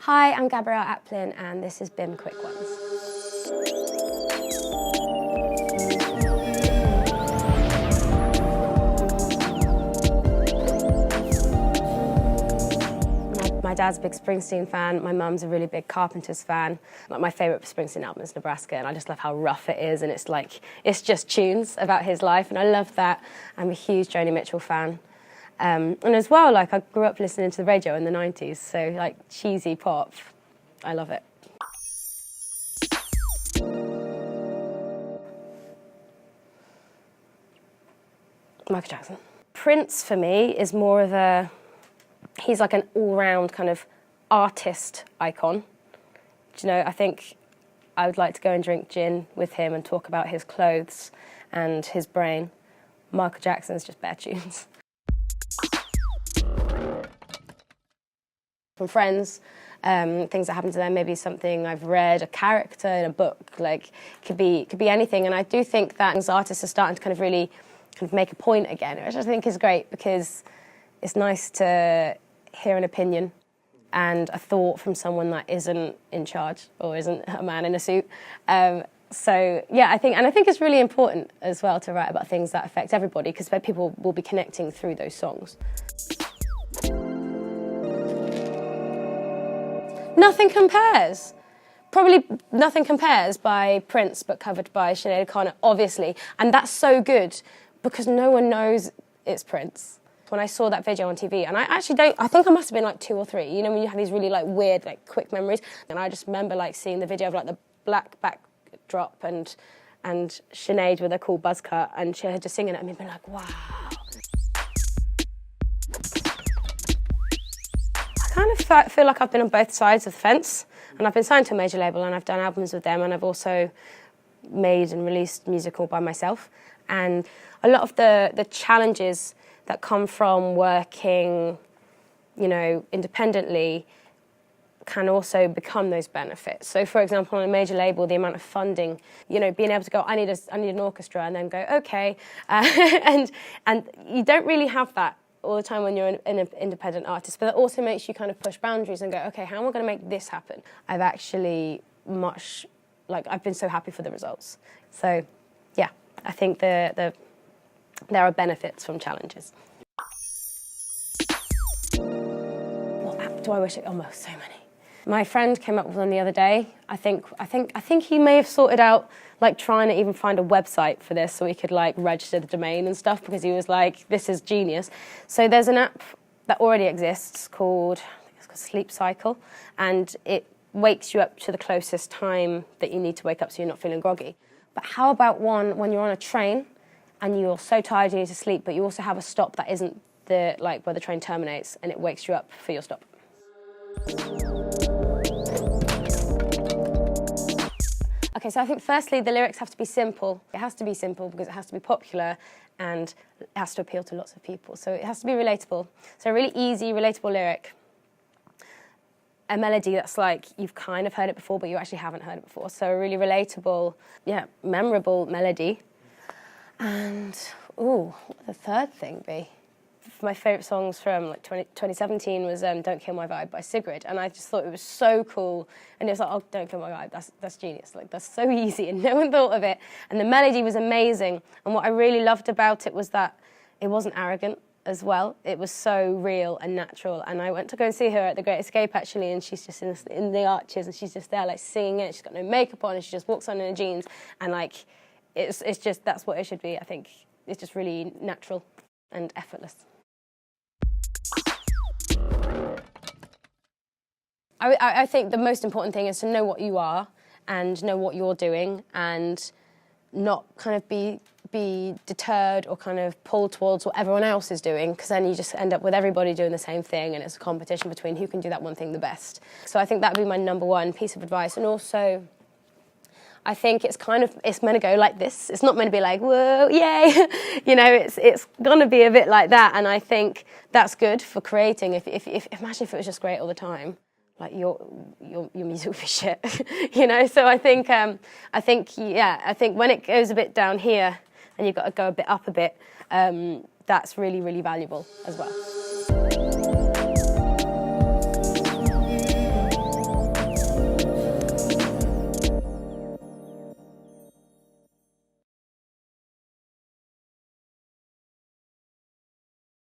Hi, I'm Gabrielle Aplin and this is BIMM Quick Ones. My dad's a big Springsteen fan, my mum's a really big Carpenters fan. Like, my favourite Springsteen album is Nebraska, and I just love how rough it is, and it's just tunes about his life, and I love that. I'm a huge Joni Mitchell fan. And as well, like, I grew up listening to the radio in the 90s, so like cheesy pop, I love it. Michael Jackson. Prince, for me, is more of he's like an all-round kind of artist icon. Do you know, I think I would like to go and drink gin with him and talk about his clothes and his brain. Michael Jackson's just bare tunes. From friends, things that happen to them, maybe something I've read, a character in a book, like could be anything. And I do think that as artists are starting to really make a point again, which I think is great, because it's nice to hear an opinion and a thought from someone that isn't in charge or isn't a man in a suit. So yeah, I think it's really important as well to write about things that affect everybody, because people will be connecting through those songs. Nothing Compares. Probably Nothing Compares by Prince, but covered by Sinead O'Connor, obviously. And that's so good because no one knows it's Prince. When I saw that video on TV, and I think I must have been like 2 or 3, you know, when you have these really like weird, like quick memories. And I just remember like seeing the video of like the black backdrop and Sinead with a cool buzz cut, and she had just singing it and me being like, wow. I kind of feel like I've been on both sides of the fence, and I've been signed to a major label and I've done albums with them, and I've also made and released music all by myself. And a lot of the challenges that come from working, you know, independently can also become those benefits. So, for example, on a major label, the amount of funding, you know, being able to go, I need an orchestra, and then go, okay, and you don't really have that all the time when you're an independent artist, but that also makes you kind of push boundaries and go, okay, how am I going to make this happen? I've actually I've been so happy for the results. So, yeah, I think there are benefits from challenges. What app do I wish it? Oh, so many. My friend came up with one the other day. I think he may have sorted out like trying to even find a website for this so he could like register the domain and stuff, because he was like, this is genius. So there's an app that already exists called, I think it's called Sleep Cycle, and it wakes you up to the closest time that you need to wake up so you're not feeling groggy. But how about one when you're on a train and you're so tired you need to sleep, but you also have a stop that isn't where the train terminates, and it wakes you up for your stop. Okay, so I think firstly the lyrics have to be simple. It has to be simple because it has to be popular and it has to appeal to lots of people. So it has to be relatable. So a really easy, relatable lyric. A melody that's like, you've kind of heard it before, but you actually haven't heard it before. So a really relatable, memorable melody. And, what would the third thing be? My favourite songs from like 2017 was Don't Kill My Vibe by Sigrid, and I just thought it was so cool. And it was like, oh, Don't Kill My Vibe, that's genius. Like, that's so easy, and no one thought of it. And the melody was amazing. And what I really loved about it was that it wasn't arrogant as well. It was so real and natural. And I went to go and see her at The Great Escape, actually, and she's just in the arches, and she's just there, like, singing it. She's got no makeup on, and she just walks on in her jeans. And, like, it's just, that's what it should be, I think. It's just really natural and effortless. I think the most important thing is to know what you are and know what you're doing, and not kind of be deterred or kind of pulled towards what everyone else is doing, because then you just end up with everybody doing the same thing, and it's a competition between who can do that one thing the best. So I think that would be my number one piece of advice. And also, I think it's meant to go like this. It's not meant to be like, whoa, yay. You know, it's going to be a bit like that, and I think that's good for creating. If imagine if it was just great all the time. Like your music would be shit, you know. So I think when it goes a bit down here and you've got to go a bit up a bit, that's really, really valuable as well.